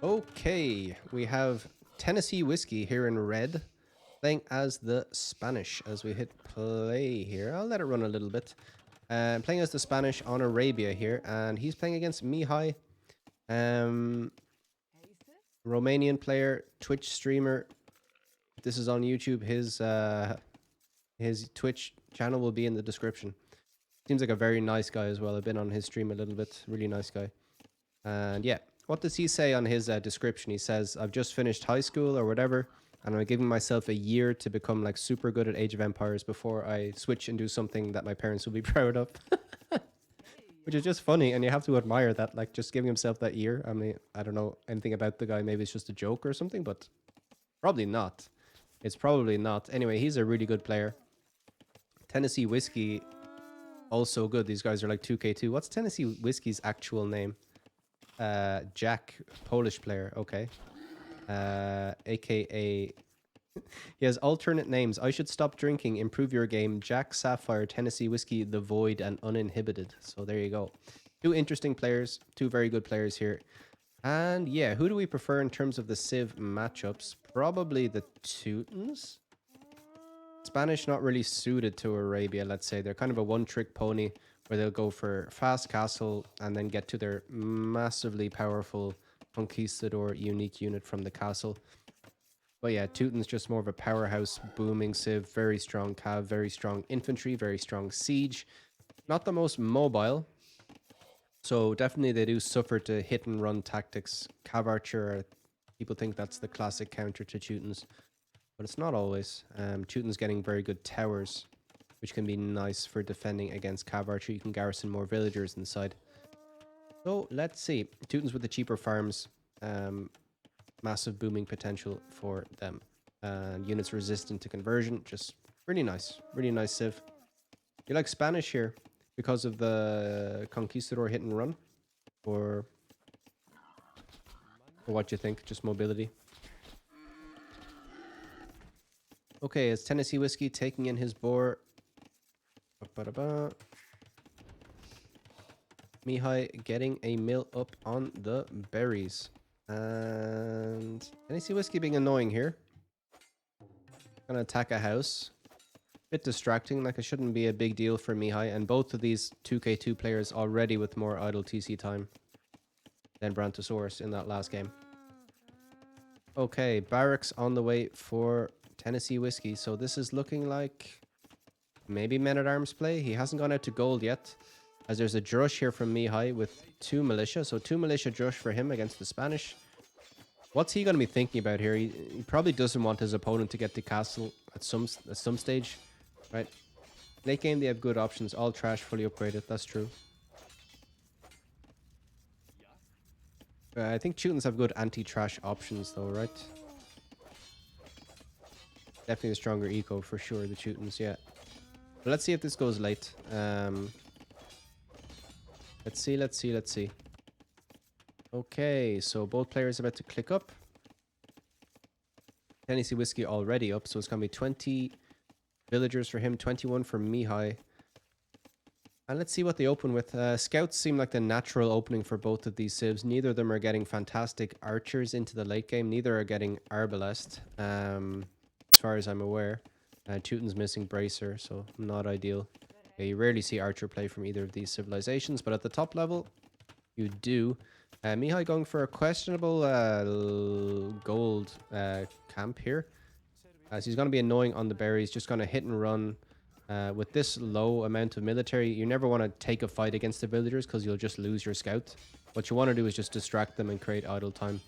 Okay, we have Tennessee Whiskey here in red, playing as the Spanish as we hit play here. I'll let it run a little bit. Playing as the Spanish on Arabia here, and he's playing against Mihai, Romanian player, Twitch streamer. This is on YouTube. His Twitch channel will be in the description. Seems like a very nice guy as well. I've been on his stream a little bit. Really nice guy. And yeah, what does he say on his description? He says, I've just finished high school or whatever, and I'm giving myself a year to become like super good at Age of Empires before I switch and do something that my parents will be proud of. Which is just funny, and you have to admire that, like just giving himself that year. I mean, I don't know anything about the guy. Maybe it's just a joke or something, but probably not. It's probably not. Anyway, he's a really good player. Tennessee Whiskey, also good. These guys are like 2K2. What's Tennessee Whiskey's actual name? Jack, Polish player. Okay. AKA... He has alternate names. I should stop drinking. Improve your game. Jack, Sapphire, Tennessee Whiskey, The Void, and Uninhibited. So there you go. Two interesting players. Two very good players here. And yeah, who do we prefer in terms of the Civ matchups? Probably the Teutons. Spanish not really suited to Arabia, let's say. They're kind of a one-trick pony where they'll go for fast castle and then get to their massively powerful conquistador unique unit from the castle. But yeah, Teuton's just more of a powerhouse booming civ, very strong cav, very strong infantry, very strong siege. Not the most mobile, so definitely they do suffer to hit and run tactics. Cav archer, people think that's the classic counter to Teutons, but it's not always. Teuton's getting very good towers, which can be nice for defending against cav archer. You can garrison more villagers inside. So let's see. Teutons with the cheaper farms. Massive booming potential for them. And units resistant to conversion. Just really nice. Really nice civ. You like Spanish here because of the Conquistador hit and run? Or what you think? Just mobility? Okay, it's Tennessee Whiskey taking in his boar. Mihai getting a mill up on the berries. And Tennessee Whiskey being annoying here. Gonna attack a house. Bit distracting, like it shouldn't be a big deal for Mihai. And both of these 2K2 players already with more idle TC time than Brontosaurus in that last game. Okay, barracks on the way for Tennessee Whiskey. So this is looking like maybe men-at-arms play. He hasn't gone out to gold yet, as there's a drush here from Mihai with 2 militia. So 2 militia drush for him against the Spanish. What's he going to be thinking about here? He probably doesn't want his opponent to get the castle at some stage, right? Late game, they have good options. All trash, fully upgraded. That's true. I think Teutons have good anti-trash options, though, right? Definitely a stronger eco for sure, the Teutons, yeah. But let's see if this goes late. Let's see. Okay, so both players are about to click up. Tennessee Whiskey already up, so it's going to be 20 villagers for him, 21 for Mihai. And let's see what they open with. Scouts seem like the natural opening for both of these civs. Neither of them are getting fantastic archers into the late game. Neither are getting arbalest, as far as I'm aware. Teuton's missing bracer, so not ideal. Yeah, you rarely see archer play from either of these civilizations, but at the top level, you do. Mihai going for a questionable gold camp here. So he's going to be annoying on the berries, just going to hit and run. With this low amount of military, you never want to take a fight against the villagers because you'll just lose your scout. What you want to do is just distract them and create idle time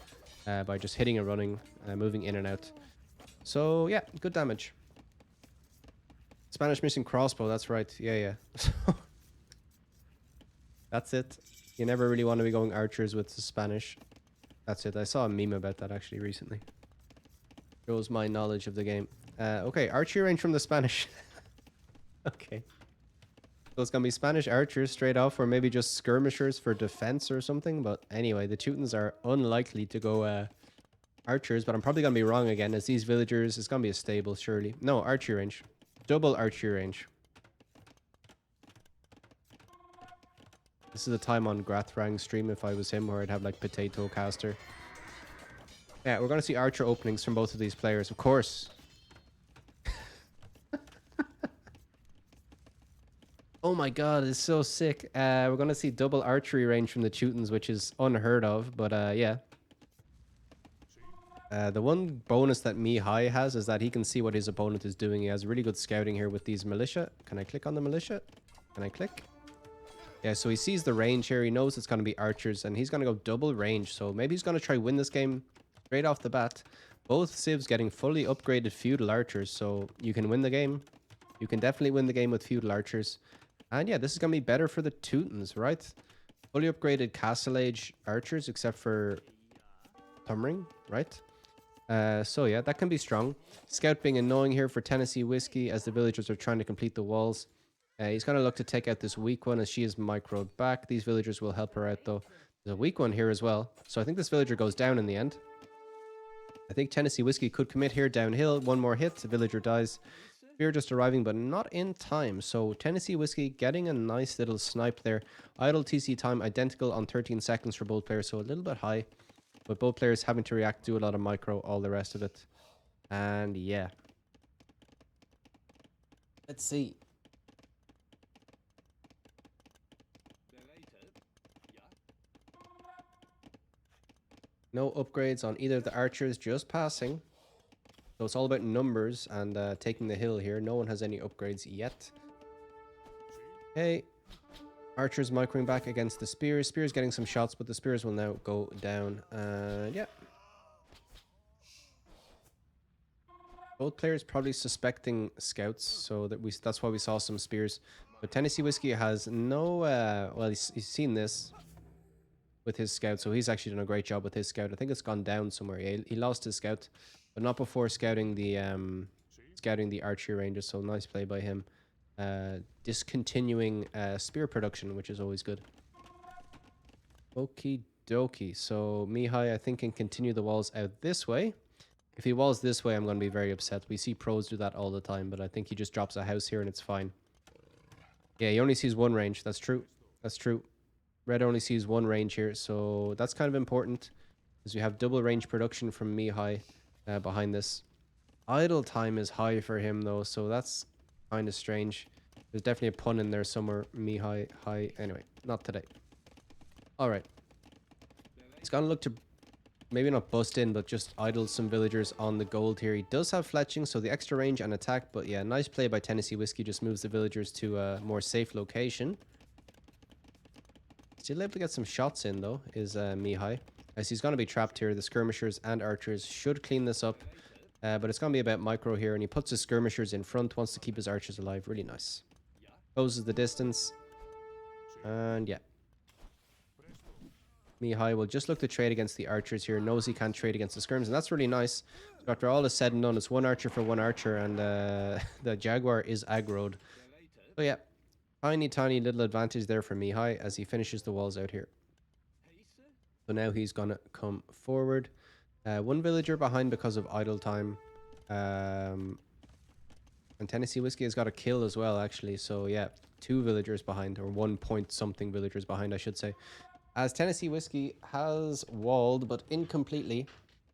by just hitting and running, moving in and out. So yeah, good damage. Spanish missing crossbow, that's right. Yeah. That's it. You never really want to be going archers with the Spanish. That's it. I saw a meme about that actually recently. Shows my knowledge of the game. Okay, archery range from the Spanish. Okay. So it's going to be Spanish archers straight off, or maybe just skirmishers for defense or something. But anyway, the Teutons are unlikely to go archers, but I'm probably going to be wrong again, as these villagers, it's going to be a stable, surely. No, archery range. Double archery range. This is the time on Grathrang's stream if I was him, where I'd have like potato caster. Yeah, we're going to see archer openings from both of these players, of course. Oh my god, it's so sick. We're going to see double archery range from the Teutons, which is unheard of, but yeah. The one bonus that Mihai has is that he can see what his opponent is doing. He has really good scouting here with these militia. Can I click on the militia? Can I click? Yeah, so he sees the range here. He knows it's going to be archers, and he's going to go double range. So maybe he's going to try win this game straight off the bat. Both civs getting fully upgraded feudal archers, so you can win the game. You can definitely win the game with feudal archers. And yeah, this is going to be better for the Teutons, right? Fully upgraded castle age archers, except for Thumbring, right? So yeah, that can be strong. Scout being annoying here for Tennessee Whiskey as the villagers are trying to complete the walls. He's going to look to take out this weak one as she is microed back. These villagers will help her out though. There's a weak one here as well. So I think this villager goes down in the end. I think Tennessee Whiskey could commit here downhill. One more hit, the villager dies. Spear just arriving, but not in time. So Tennessee Whiskey getting a nice little snipe there. Idle TC time identical on 13 seconds for both players, so a little bit high. But both players having to react, do a lot of micro, all the rest of it. And yeah. Let's see. No upgrades on either of the archers, just passing. So it's all about numbers and taking the hill here. No one has any upgrades yet. Okay. Archers microing back against the spears. Spears getting some shots, but the spears will now go down. Yeah. Both players probably suspecting scouts, so that's why we saw some spears. But Tennessee Whiskey has no... well, he's seen this with his scout, so he's actually done a great job with his scout. I think it's gone down somewhere. He lost his scout, but not before scouting the archery ranges, so nice play by him. Discontinuing spear production, which is always good. Okie dokie. So Mihai, I think, can continue the walls out this way. If he walls this way, I'm going to be very upset. We see pros do that all the time, but I think he just drops a house here and it's fine. Yeah, he only sees one range. That's true. That's true. Red only sees one range here, so that's kind of important. Because we have double range production from Mihai behind this. Idle time is high for him, though, so that's kind of strange. There's definitely a pun in there somewhere. Mihai, high. Anyway, not today. Alright. He's going to look to maybe not bust in, but just idle some villagers on the gold here. He does have fletching, so the extra range and attack. But yeah, nice play by Tennessee Whiskey. Just moves the villagers to a more safe location. Still able to get some shots in, though, is Mihai. As he's going to be trapped here. The skirmishers and archers should clean this up. But it's going to be about micro here. And he puts his skirmishers in front. Wants to keep his archers alive. Really nice. Closes the distance. And yeah. Mihai will just look to trade against the archers here. Knows he can't trade against the skirms, and that's really nice. So after all is said and done, it's one archer for one archer, and the Jaguar is aggroed. So yeah, tiny little advantage there for Mihai as he finishes the walls out here. So now he's gonna come forward. One villager behind because of idle time. And Tennessee Whiskey has got a kill as well, actually. So yeah, 2 villagers behind, or 1 point something villagers behind, I should say. As Tennessee Whiskey has walled, but incompletely,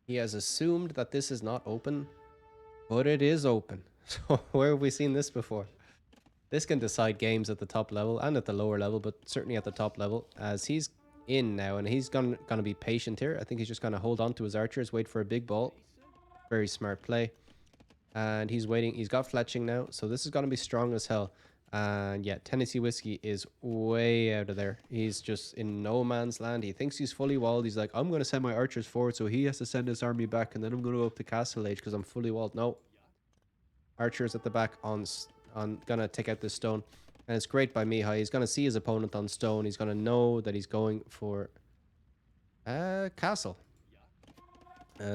he has assumed that this is not open, but it is open. So where have we seen this before? This can decide games at the top level and at the lower level, but certainly at the top level, as he's in now, and he's gonna be patient here. I think he's just gonna hold on to his archers, wait for a big ball. Very smart play. And he's waiting. He's got fletching now, so this is gonna be strong as hell. And yeah, Tennessee Whiskey is way out of there. He's just in no man's land. He thinks he's fully walled. He's like, I'm going to send my archers forward, so he has to send his army back, and then I'm going to go up to Castle Age because I'm fully walled. No. Archers at the back on going to take out this stone. And it's great by Mihai. He's going to see his opponent on stone. He's going to know that he's going for castle.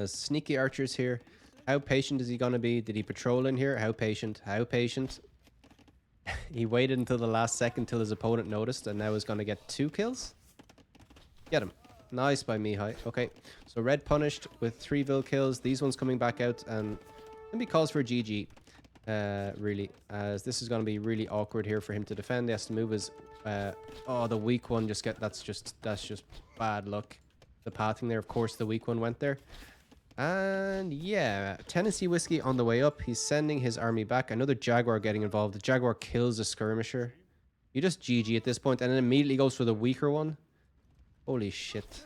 Sneaky archers here. How patient is he going to be? Did he patrol in here? How patient? How patient? He waited until the last second till his opponent noticed, and now is going to get 2 kills. Get him. Nice by Mihai. Okay, so red punished with 3 vill kills. These ones coming back out, and can be calls for GG. Really, as this is going to be really awkward here for him to defend. He has to move his... oh, the weak one just get... That's just bad luck. The pathing there, of course, the weak one went there. And yeah, Tennessee Whiskey on the way up. He's sending his army back. Another Jaguar getting involved. The Jaguar kills a skirmisher. You just GG at this point and then immediately goes for the weaker one. Holy shit.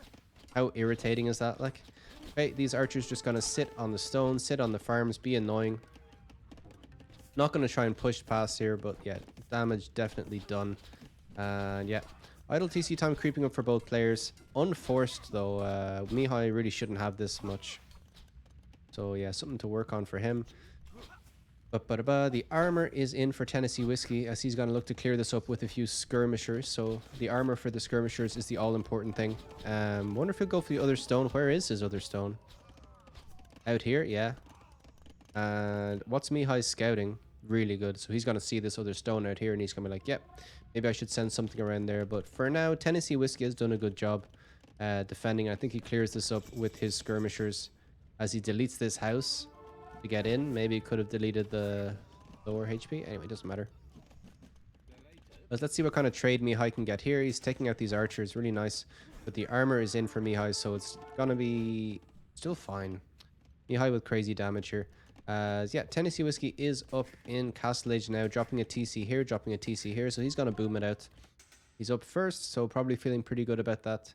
How irritating is that? Like, okay, these archers just gonna sit on the stone, sit on the farms, be annoying. Not gonna try and push past here, but yeah, damage definitely done. And yeah, idle TC time creeping up for both players. Unforced though. Mihai really shouldn't have this much. So yeah, something to work on for him. But the armor is in for Tennessee Whiskey as he's going to look to clear this up with a few skirmishers. So the armor for the skirmishers is the all-important thing. Wonder if he'll go for the other stone. Where is his other stone? Out here, yeah. And what's Mihai's scouting? Really good. So he's going to see this other stone out here and he's going to be like, yep, maybe I should send something around there. But for now, Tennessee Whiskey has done a good job defending. I think he clears this up with his skirmishers as he deletes this house to get in. Maybe he could have deleted the lower HP. Anyway, it doesn't matter. But let's see what kind of trade Mihai can get here. He's taking out these archers. Really nice. But the armor is in for Mihai, so it's going to be still fine. Mihai with crazy damage here. Yeah, Tennessee Whiskey is up in Castle Age now, dropping a TC here, dropping a TC here. So he's going to boom it out. He's up first, so probably feeling pretty good about that.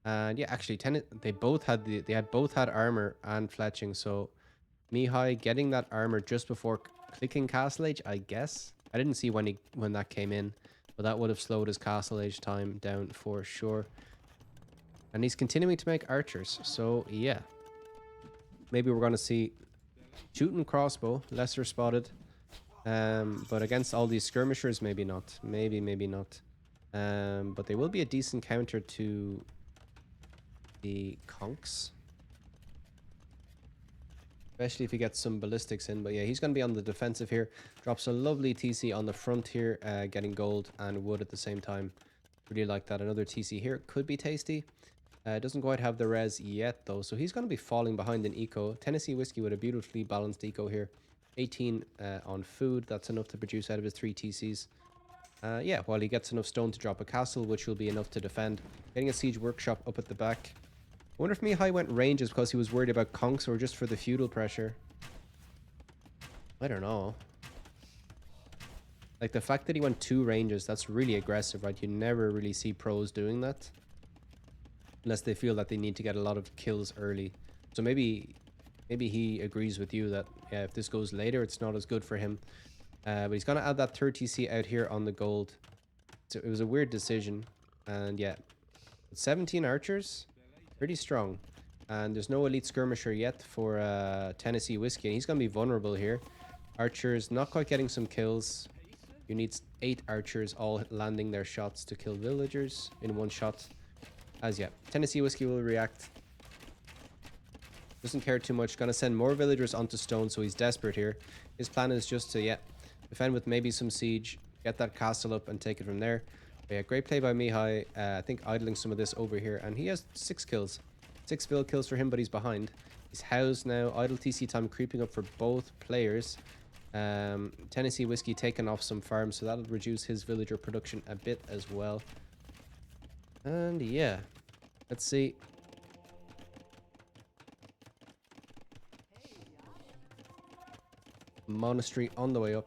And yeah, actually, they both had armor and fletching. So Mihai getting that armor just before clicking Castle Age, I guess. I didn't see when that came in, but that would have slowed his Castle Age time down for sure. And he's continuing to make archers, so yeah. Maybe we're going to see Teuton crossbow, lesser spotted. But against all these skirmishers, maybe not. Maybe not. But they will be a decent counter to the conks. Especially if he gets some ballistics in. But yeah, he's going to be on the defensive here. Drops a lovely TC on the front here, getting gold and wood at the same time. Really like that. Another TC here. Could be tasty. Doesn't quite have the res yet, though. So he's going to be falling behind in eco. Tennessee Whiskey with a beautifully balanced eco here. 18 on food. That's enough to produce out of his 3 TCs. Yeah, while he gets enough stone to drop a castle, which will be enough to defend. Getting a siege workshop up at the back. I wonder if Mihai went ranges because he was worried about conks or just for the feudal pressure. I don't know. Like, the fact that he went 2 ranges, that's really aggressive, right? You never really see pros doing that. Unless they feel that they need to get a lot of kills early. So maybe he agrees with you that, yeah, if this goes later, it's not as good for him. But he's going to add that 30C out here on the gold. So it was a weird decision. And yeah, 17 archers, pretty strong. And there's no elite skirmisher yet for Tennessee Whiskey. And he's going to be vulnerable here. Archers not quite getting some kills. You need 8 archers all landing their shots to kill villagers in one shot. As yeah, Tennessee Whiskey will react. Doesn't care too much. Gonna send more villagers onto stone, so he's desperate here. His plan is just to, yeah, defend with maybe some siege, get that castle up and take it from there. But yeah, great play by Mihai. I think idling some of this over here. And he has 6 kills. 6 vill kills for him, but he's behind. He's housed now. Idle TC time creeping up for both players. Tennessee Whiskey taking off some farms, so that'll reduce his villager production a bit as well. And yeah, let's see. Monastery on the way up.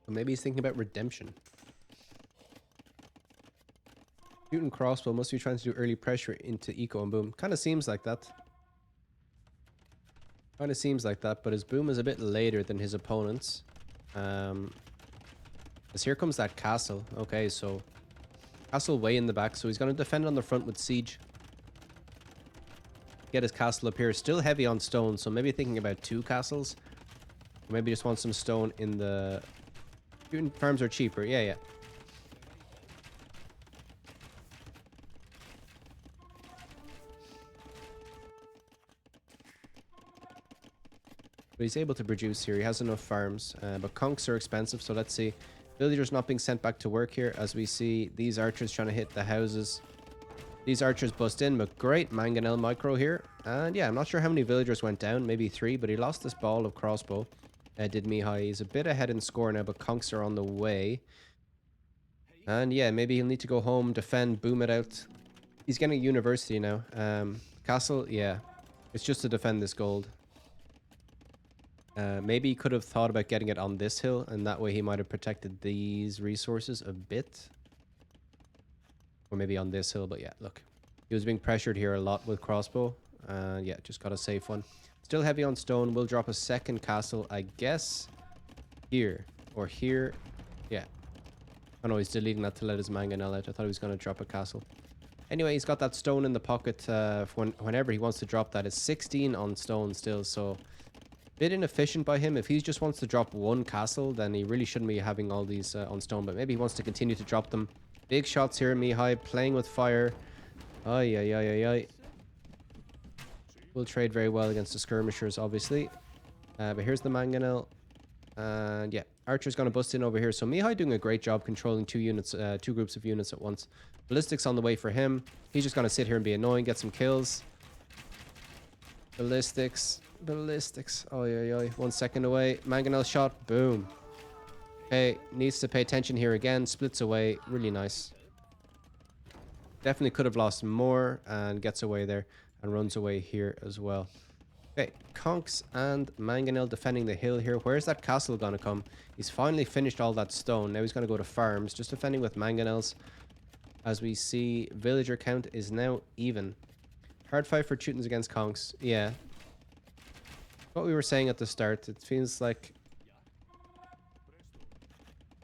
Or maybe he's thinking about redemption. Teuton crossbow must be trying to do early pressure into eco and boom. Kind of seems like that. Kind of seems like that, but his boom is a bit later than his opponent's. As here comes that castle. Okay, so castle way in the back, so he's going to defend on the front with siege. Get his castle up here. Still heavy on stone, so maybe thinking about 2 castles. Or maybe just want some stone in the... Farms are cheaper. Yeah. But he's able to produce here. He has enough farms. But conks are expensive, so let's see. Villagers not being sent back to work here, as we see these archers trying to hit the houses. These archers bust in, but great mangonel micro here. And yeah, I'm not sure how many villagers went down. Maybe 3, but he lost this ball of crossbow. did Mihai. He's a bit ahead in score now, but conks are on the way. And yeah, maybe he'll need to go home, defend, boom it out. He's getting a university now. Castle, yeah. It's just to defend this gold. Maybe he could have thought about getting it on this hill, and that way he might have protected these resources a bit. Or maybe on this hill, but yeah, look. He was being pressured here a lot with crossbow. Yeah, just got a safe one. Still heavy on stone. We'll drop a second castle, I guess, here. Or here. Yeah. Oh no, he's deleting that to let his mangonel out. I thought he was going to drop a castle. Anyway, he's got that stone in the pocket whenever he wants to drop that. It's 16 on stone still, so bit inefficient by him. If he just wants to drop one castle, then he really shouldn't be having all these on stone, but maybe he wants to continue to drop them. Big shots here, Mihai, playing with fire. Ay, ay, ay, ay, ay. Will trade very well against the skirmishers, obviously. But here's the mangonel. And yeah, Archer's going to bust in over here. So Mihai doing a great job controlling two groups of units at once. Ballistics on the way for him. He's just going to sit here and be annoying, get some kills. Ballistics. Oh, yeah. 1 second away. Mangonel shot. Boom. Okay, needs to pay attention here again. Splits away. Really nice. Definitely could have lost more and gets away there and runs away here as well. Okay, Conks and Mangonel defending the hill here. Where's that castle gonna come? He's finally finished all that stone. Now he's gonna go to farms, just defending with Mangonels. As we see, villager count is now even. Hard fight for Teutons against Conks. Yeah. What we were saying at the start, it feels like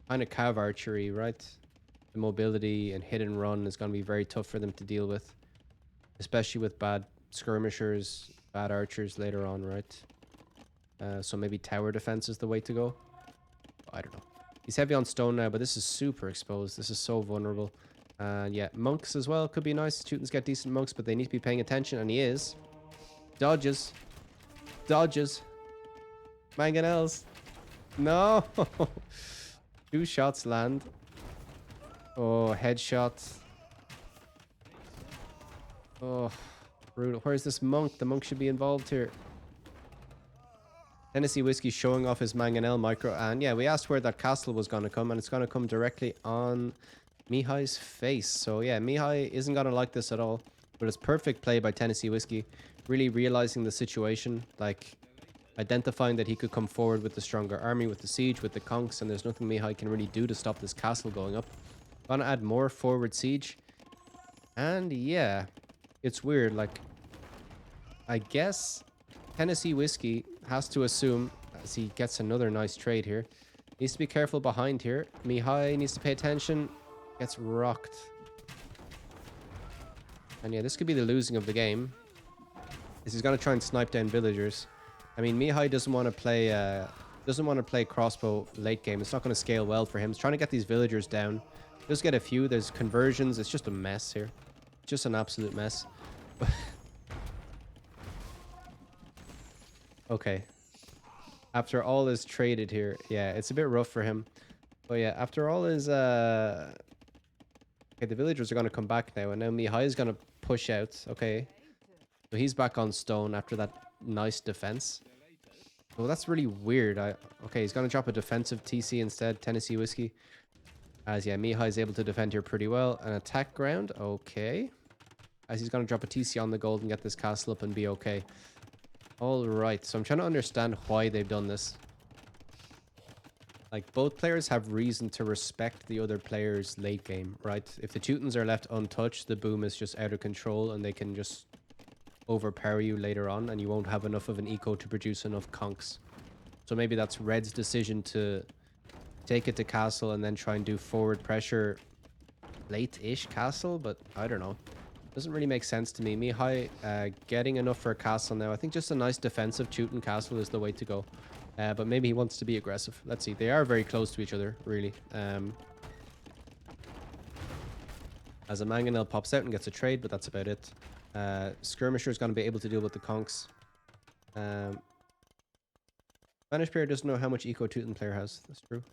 kind of cav archery, right? The mobility and hit and run is going to be very tough for them to deal with, especially with bad skirmishers, bad archers later on, right? So maybe tower defense is the way to go. I don't know. He's heavy on stone now, but this is super exposed. This is so vulnerable. And yeah, monks as well could be nice. Teutons get decent monks, but they need to be paying attention, and he is. Dodges. Mangonels. No. 2 shots land. Oh, headshot. Oh, brutal. Where's this monk? The monk should be involved here. Tennessee Whiskey showing off his mangonel micro. And yeah, we asked where that castle was going to come, and it's going to come directly on Mihai's face. So yeah, Mihai isn't going to like this at all. But it's perfect play by Tennessee Whiskey. Really realizing the situation. Like, identifying that he could come forward with the stronger army, with the siege, with the conks, and there's nothing Mihai can really do to stop this castle going up. Gonna add more forward siege. And yeah, it's weird. Like, I guess Tennessee Whiskey has to assume, as he gets another nice trade here, needs to be careful behind here. Mihai needs to pay attention. Gets rocked. And yeah, this could be the losing of the game. He's gonna try and snipe down villagers. I mean, Mihai doesn't want to play crossbow late game. It's not going to scale well for him. He's trying to get these villagers down. Just get a few. There's conversions. It's just a mess here. Just an absolute mess. Okay. After all is traded here, yeah, it's a bit rough for him. But yeah, after all is okay, the villagers are going to come back now, and now Mihai is going to push out. Okay, so he's back on stone after that nice defense. Well, that's really weird. Okay, he's going to drop a defensive TC instead. Tennessee Whiskey. As yeah, Mihai is able to defend here pretty well. An attack ground. Okay. As he's going to drop a TC on the gold and get this castle up and be okay. All right. So I'm trying to understand why they've done this. Like, both players have reason to respect the other player's late game, right? If the Teutons are left untouched, the boom is just out of control and they can just overpower you later on, and you won't have enough of an eco to produce enough conks. So maybe that's Red's decision to take it to castle and then try and do forward pressure late-ish castle, but I don't know. Doesn't really make sense to me. Mihai getting enough for a castle now. I think just a nice defensive Teuton castle is the way to go. But maybe he wants to be aggressive. Let's see. They are very close to each other, really. As a mangonel pops out and gets a trade, but that's about it. Skirmisher is going to be able to deal with the conks. Spanish player doesn't know how much eco Teuton player has. That's true.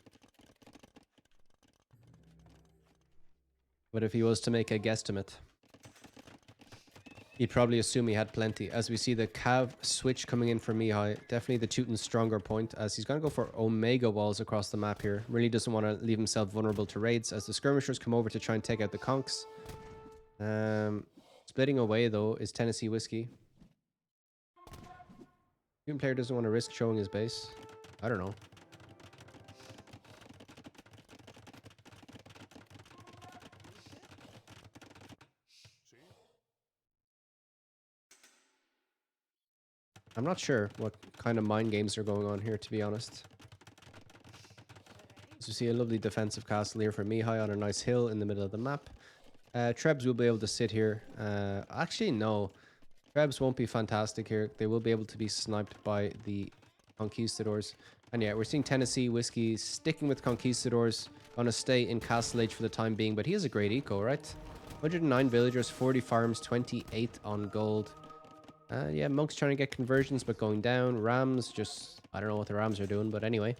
But if he was to make a guesstimate. He'd probably assume he had plenty. As we see the Cav switch coming in for Mihai. Definitely the Teuton's stronger point, as he's going to go for Omega walls across the map here. Really doesn't want to leave himself vulnerable to raids as the skirmishers come over to try and take out the conks. Splitting away, though, is Tennessee Whiskey. Teuton player doesn't want to risk showing his base. I don't know. I'm not sure what kind of mind games are going on here, to be honest. As you see a lovely defensive castle here for Mihai on a nice hill in the middle of the map. Trebs will be able to sit here. Actually, no. Trebs won't be fantastic here. They will be able to be sniped by the Conquistadors. And yeah, we're seeing Tennessee Whiskey sticking with Conquistadors. Gonna stay in Castle Age for the time being, but he has a great eco, right? 109 villagers, 40 farms, 28 on gold. Yeah, Monk's trying to get conversions, but going down. Rams just... I don't know what the Rams are doing, but anyway.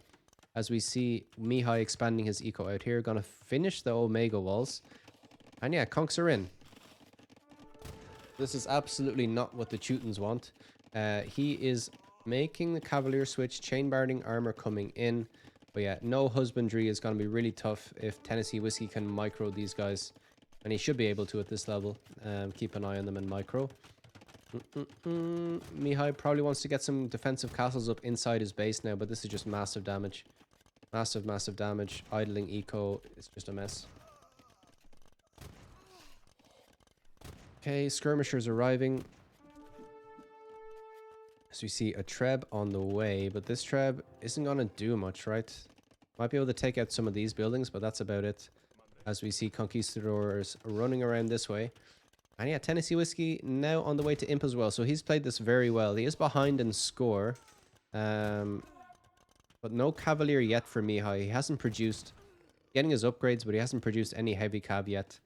As we see Mihai expanding his eco out here. Gonna finish the Omega walls. And yeah, conks are in. This is absolutely not what the Teutons want. He is making the Cavalier switch. Chain barding armor coming in. But yeah, no husbandry is going to be really tough if Tennessee Whiskey can micro these guys. And he should be able to at this level. Keep an eye on them in micro. Mihai probably wants to get some defensive castles up inside his base now, but this is just massive damage. Massive, massive damage. Idling eco is just a mess. Okay, skirmishers arriving. So we see a Treb on the way, but this Treb isn't going to do much, right? Might be able to take out some of these buildings, but that's about it. As we see Conquistadors running around this way. And yeah, Tennessee Whiskey now on the way to Imp as well. So he's played this very well. He is behind in score. But no Cavalier yet for Mihai. He hasn't produced... Getting his upgrades, but he hasn't produced any heavy cav yet.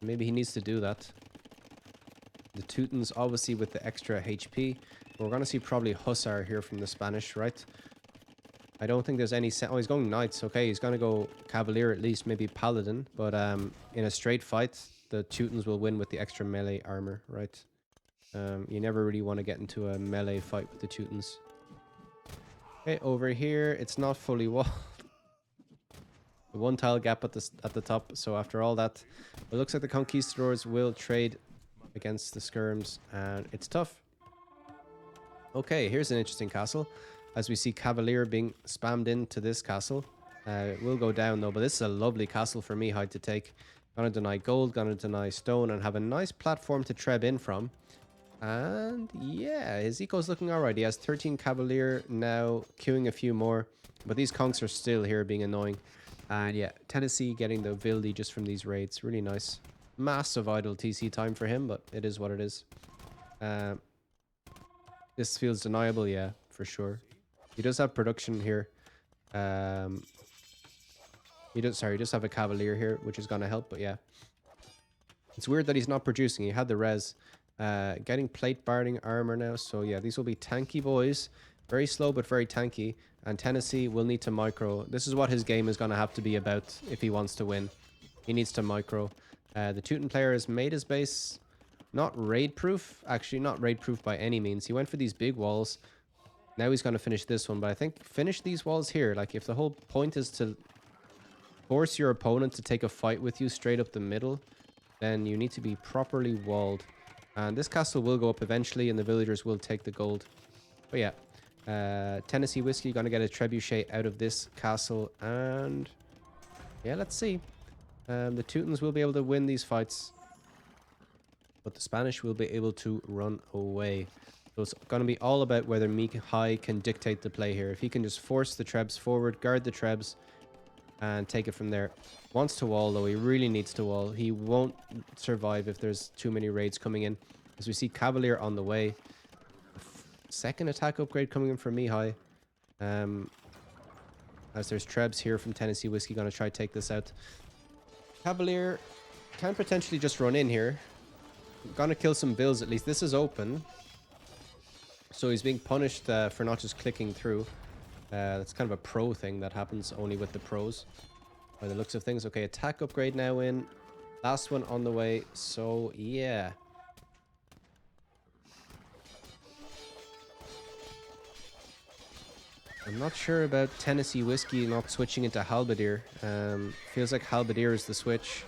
Maybe he needs to do that. The Teutons, obviously, with the extra HP. We're going to see probably Hussar here from the Spanish, right? I don't think there's any... Oh, he's going Knights. Okay, he's going to go Cavalier at least, maybe Paladin. But in a straight fight, the Teutons will win with the extra melee armor, right? You never really want to get into a melee fight with the Teutons. Okay, over here, it's not fully walled. The one tile gap at the top. So after all that, it looks like the Conquistadors will trade against the Skirms, and it's tough. Okay, here's an interesting castle. As we see Cavalier being spammed into this castle. It will go down though, but this is a lovely castle for Mihai to take. Gonna deny gold, gonna deny stone, and have a nice platform to treb in from. And yeah, his eco's looking alright. He has 13 Cavalier now, queuing a few more. But these conks are still here being annoying. And yeah, Tennessee getting the Vildi just from these raids. Really nice. Massive idle TC time for him, but it is what it is. This feels deniable, yeah, for sure. He does have production here. He does have a Cavalier here, which is going to help, but yeah. It's weird that he's not producing. He had the res. Getting plate barding armor now, so yeah, these will be tanky boys. Very slow, but very tanky. And Tennessee will need to micro. This is what his game is going to have to be about if he wants to win. He needs to micro. The Teuton player has made his base not raid-proof. Actually, not raid-proof by any means. He went for these big walls. Now he's going to finish this one. But I think finish these walls here. Like, if the whole point is to force your opponent to take a fight with you straight up the middle, then you need to be properly walled. And this castle will go up eventually, and the villagers will take the gold. But yeah. Tennessee Whiskey going to get a trebuchet out of this castle, and yeah, let's see. The Teutons will be able to win these fights, but the Spanish will be able to run away. So it's going to be all about whether Mihai can dictate the play here. If he can just force the trebs forward, guard the trebs, and take it from there. Wants to wall, though. He really needs to wall. He won't survive if there's too many raids coming in. As we see Cavalier on the way. Second attack upgrade coming in for Mihai. As there's trebs here from Tennessee Whiskey going to try to take this out. Cavalier can potentially just run in here. Gonna kill some bills at least. This is open. So he's being punished for not just clicking through. That's kind of a pro thing that happens only with the pros. By the looks of things. Okay, attack upgrade now in. Last one on the way. So yeah. I'm not sure about Tennessee Whiskey not switching into Halberdier. Feels like Halberdier is the switch.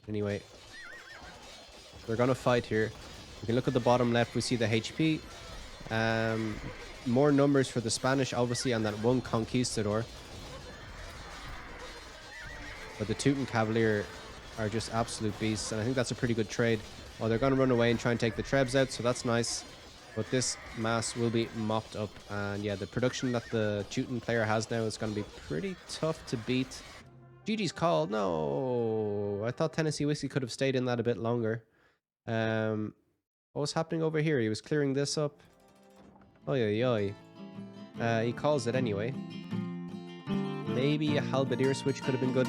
Anyway, we're gonna fight here. We can look at the bottom left. We see the HP. More numbers for the Spanish, obviously, and that one conquistador. But the Teuton Cavalier are just absolute beasts, and I think that's a pretty good trade. Oh, they're going to run away and try and take the Trebs out, so that's nice. But this mass will be mopped up, and yeah, the production that the Teuton player has now is going to be pretty tough to beat. GG's called. No, I thought Tennessee Whiskey could have stayed in that a bit longer. What was happening over here? He was clearing this up. Oi, oi, oi. He calls it anyway. Maybe a Halberdier switch could have been good.